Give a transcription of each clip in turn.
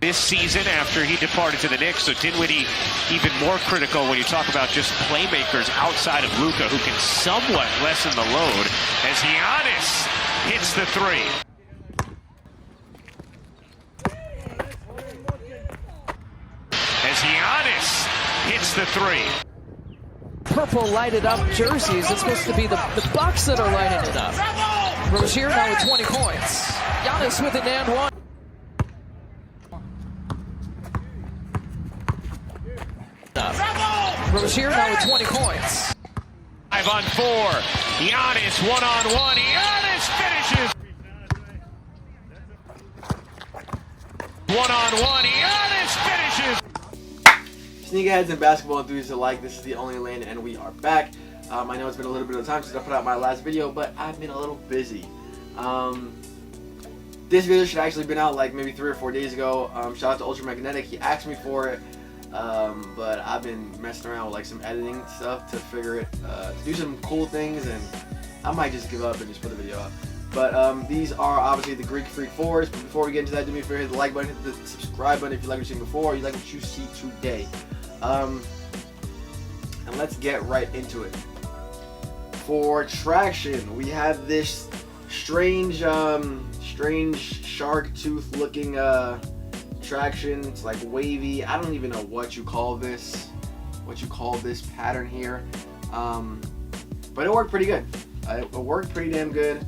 this season after he departed to the Knicks, so Dinwiddie even more critical when you talk about just playmakers outside of Luka who can somewhat lessen the load as Giannis hits the three. As Giannis hits the three. Purple lighted up jerseys. It's supposed to be the Bucks that are lighting it up. Rozier now with 20 points. Giannis with an and one. Rozier now with 20 points. 5 on 4. Giannis 1-on-1. Giannis finishes. 1-on-1. Giannis finishes. Sneakerheads and basketball enthusiasts alike, this is the Only Lane, and we are back. I know it's been a little bit of time since I put out my last video, but I've been a little busy. This video should actually been out like maybe 3 or 4 days ago. Shout out to Ultramagnetic, he asked me for it, but I've been messing around with like some editing stuff to figure it, to do some cool things, and I might just give up and just put the video up. But these are obviously the Greek Freak 4s. But before we get into that, do me a favor, hit the like button, hit the subscribe button if you like what you've seen before, or you like what you see today. And let's get right into it. For traction, we have this strange shark tooth looking traction. It's like wavy. I don't even know what you call this pattern here. But it worked pretty good. It worked pretty damn good.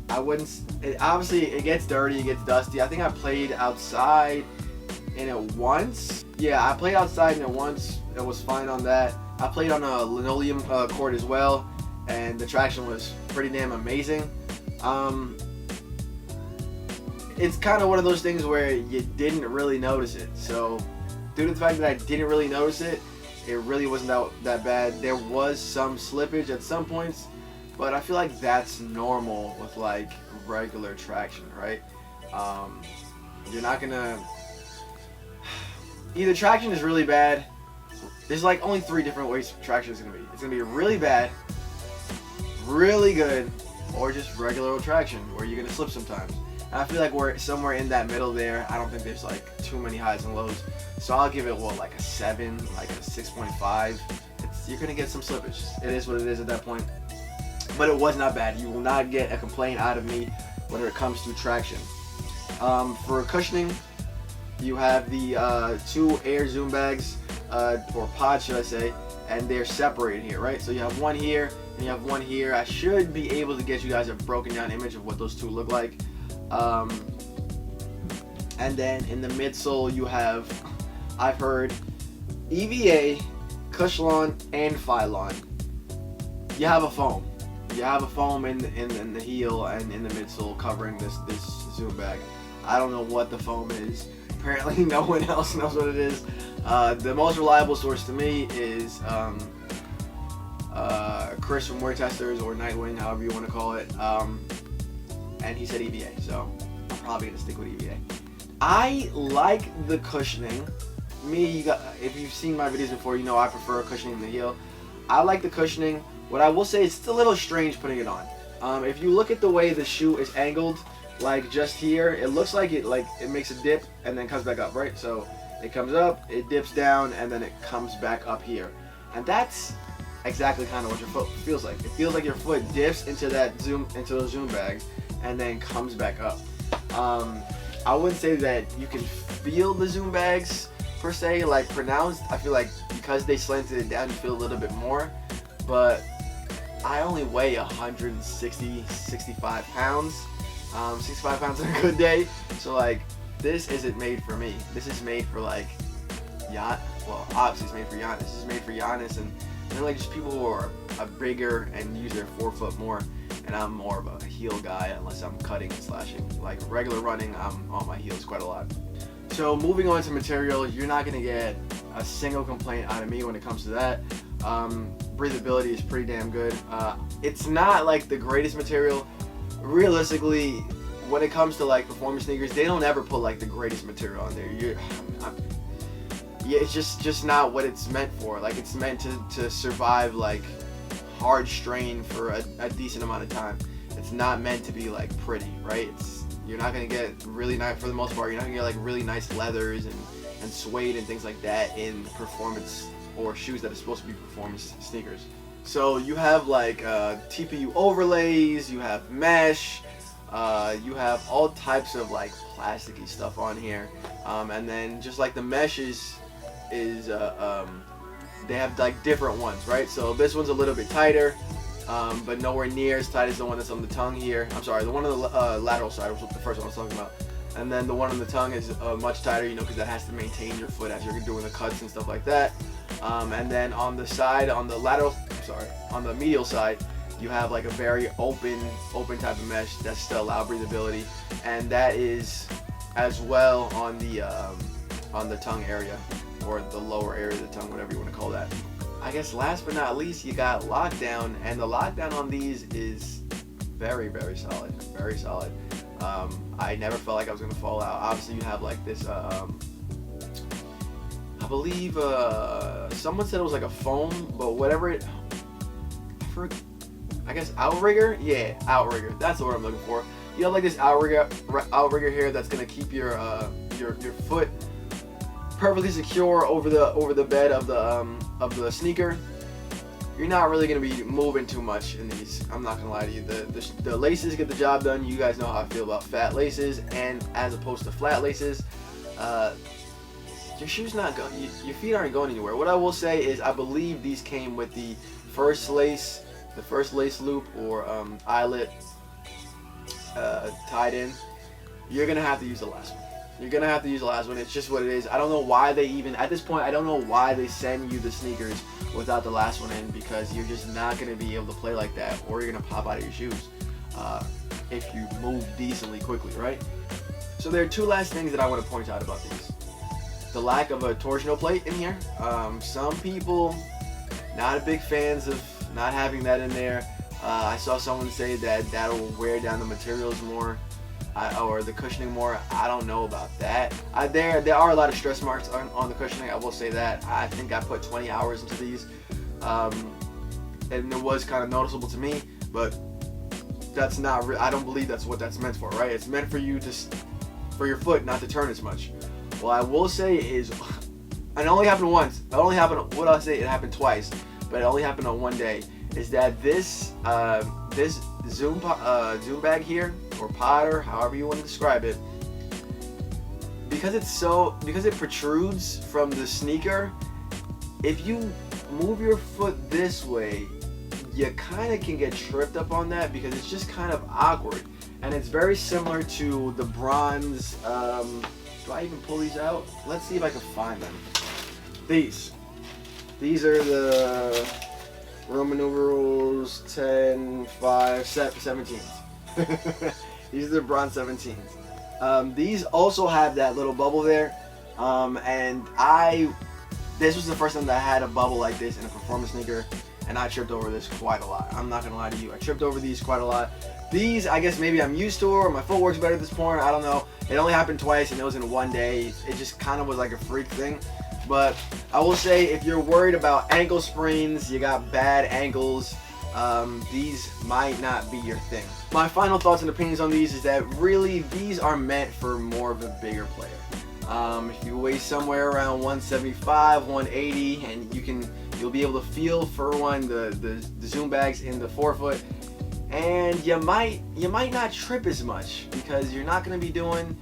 Obviously it gets dirty, it gets dusty. I think I played outside in it once. Yeah, I played outside in it once. It was fine on that. I played on a linoleum court as well, and the traction was pretty damn amazing. It's kind of one of those things where you didn't really notice it. So due to the fact that I didn't really notice it, it really wasn't that bad. There was some slippage at some points, but I feel like that's normal with like regular traction, right? You're not gonna... Either traction is really bad. There's like only 3 different ways traction is gonna be. It's gonna be really bad, really good, or just regular old traction where you're gonna slip sometimes. And I feel like we're somewhere in that middle there. I don't think there's like too many highs and lows. So I'll give it like a 7, like a 6.5. You're gonna get some slippage. It is what it is at that point. But it was not bad. You will not get a complaint out of me when it comes to traction. For cushioning, you have the 2 air zoom bags, or pods should I say, and they're separated here, right? So you have one here and you have one here. I should be able to get you guys a broken down image of what those 2 look like. And then in the midsole you have, I've heard, EVA, Cushlon, and Phylon. You have a foam. You have a foam in the heel and in the midsole covering this zoom bag. I don't know what the foam is. Apparently no one else knows what it is. The most reliable source to me is Chris from Wear Testers, or Nightwing, however you want to call it. And he said EVA, so I'm probably gonna stick with EVA. I like the cushioning. If you've seen my videos before, you know I prefer cushioning in the heel. I like the cushioning. What I will say is it's a little strange putting it on. If you look at the way the shoe is angled, like just here, it looks like it makes a dip and then comes back up, right? So it comes up, it dips down, and then it comes back up here. And that's exactly kind of what your foot feels like. It feels like your foot dips into those zoom bags and then comes back up. I wouldn't say that you can feel the zoom bags per se, like pronounced. I feel like because they slanted it down, you feel a little bit more. But I only weigh 65 pounds. 65 pounds on a good day. So like, this isn't made for me. This is made for like well, obviously it's made for Giannis. This is made for Giannis and like just people who are bigger and use their forefoot more. And I'm more of a heel guy unless I'm cutting and slashing. Like regular running, I'm on my heels quite a lot. So moving on to material, you're not gonna get a single complaint out of me when it comes to that. Breathability is pretty damn good. It's not like the greatest material. Realistically, when it comes to like performance sneakers, they don't ever put like the greatest material on there. Yeah, it's just not what it's meant for. Like it's meant to survive like hard strain for a decent amount of time. It's not meant to be like pretty, right? You're not gonna get really nice, for the most part, you're not gonna get like really nice leathers and suede and things like that in performance or shoes that are supposed to be performance sneakers. So you have like TPU overlays, you have mesh, you have all types of like plasticky stuff on here, and then just like the mesh is they have like different ones, right? So this one's a little bit tighter, but nowhere near as tight as the one that's on the tongue here. I'm sorry, the one on the lateral side was the first one I was talking about. And then the one on the tongue is much tighter, you know, because that has to maintain your foot as you're doing the cuts and stuff like that. And then on the side, on the medial side, you have like a very open type of mesh that still allows breathability, and that is as well on the tongue area, or the lower area of the tongue, whatever you want to call that. I guess last but not least, you got lockdown, and the lockdown on these is very, very solid, very solid. I never felt like I was gonna fall out. Obviously, you have like this. I believe someone said it was like a foam, but whatever it. I guess outrigger. Yeah, outrigger. That's the word I'm looking for. You have like this outrigger here that's gonna keep your foot perfectly secure over the bed of the sneaker. You're not really going to be moving too much in these. I'm not going to lie to you. The laces get the job done. You guys know how I feel about fat laces, and as opposed to flat laces, your shoes not going. Your feet aren't going anywhere. What I will say is, I believe these came with the first lace loop or eyelet tied in. You're going to have to use the last one. You're going to have to use the last one. It's just what it is. I don't know why they even, at this point, I don't know why they send you the sneakers without the last one in, because you're just not going to be able to play like that, or you're going to pop out of your shoes if you move decently quickly, right? So there are two last things that I want to point out about these. The lack of a torsional plate in here. Some people not big fans of not having that in there. I saw someone say that that'll wear down the materials more. Or the cushioning more. I don't know about that. There are a lot of stress marks on the cushioning, I will say that. I think I put 20 hours into these, and it was kind of noticeable to me, but that's not I don't believe that's what that's meant for, right? It's meant for you for your foot not to turn as much. What I will say is, it only happened once. It happened twice, but it only happened on one day, is that this Zoom bag here, or pod, or however you want to describe it, because it protrudes from the sneaker, if you move your foot this way, you kind of can get tripped up on that, because it's just kind of awkward. And it's very similar to the bronze, do I even pull these out? Let's see if I can find them. These are the Roman numerals 10, 5, 17s. These are the bronze 17s. These also have that little bubble there, and this was the first time that I had a bubble like this in a performance sneaker, and I tripped over this quite a lot. I'm not gonna lie to you, I tripped over these quite a lot. These, I guess maybe I'm used to, or my footwork's better at this point, I don't know. It only happened twice, and it was in one day. It just kind of was like a freak thing. But I will say, if you're worried about ankle sprains, you got bad ankles, these might not be your thing. My final thoughts and opinions on these is that really these are meant for more of a bigger player. If you weigh somewhere around 175, 180, and you'll be able to feel for the Zoom bags in the forefoot, and you might not trip as much, because you're not going to be doing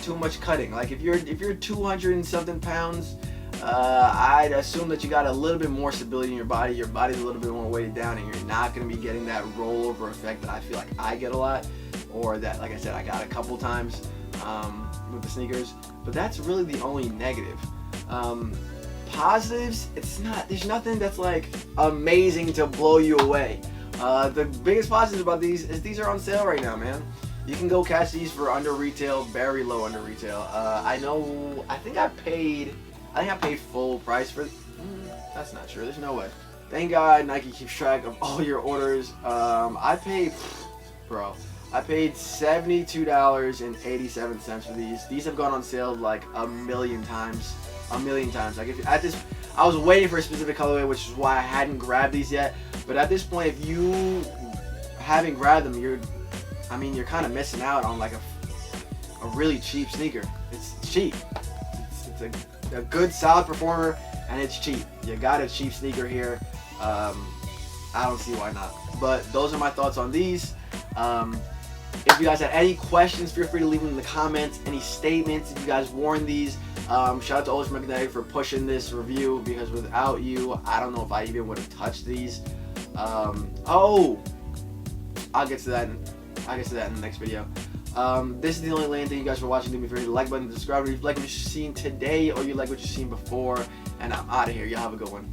too much cutting. Like if you're 200 and something pounds, I'd assume that you got a little bit more stability in your body. Your body's a little bit more weighted down, and you're not going to be getting that rollover effect that I feel like I get a lot, or that, like I said, I got a couple times with the sneakers. But that's really the only negative. Positives, there's nothing that's like amazing to blow you away. The biggest positive about these is these are on sale right now, man. You can go catch these for under retail, very low under retail. I think I paid full price for. That's not true. There's no way. Thank God Nike keeps track of all your orders. I paid $72.87 for these. These have gone on sale like a million times. Like I was waiting for a specific colorway, which is why I hadn't grabbed these yet. But at this point, if you haven't grabbed them, I mean, you're kind of missing out on like a really cheap sneaker. It's cheap. It's a good, solid performer, and it's cheap. You got a cheap sneaker here. I don't see why not. But those are my thoughts on these. If you guys have any questions, feel free to leave them in the comments. Any statements, if you guys worn these. Shout out to Ultra Magnetic for pushing this review, because without you, I don't know if I even would have touched these. I'll get to that in the next video. This is the only land. Thank you guys for watching. Do me a favor, hit the like button, subscribe if you like what you've seen today or you like what you've seen before. And I'm out of here. Y'all have a good one.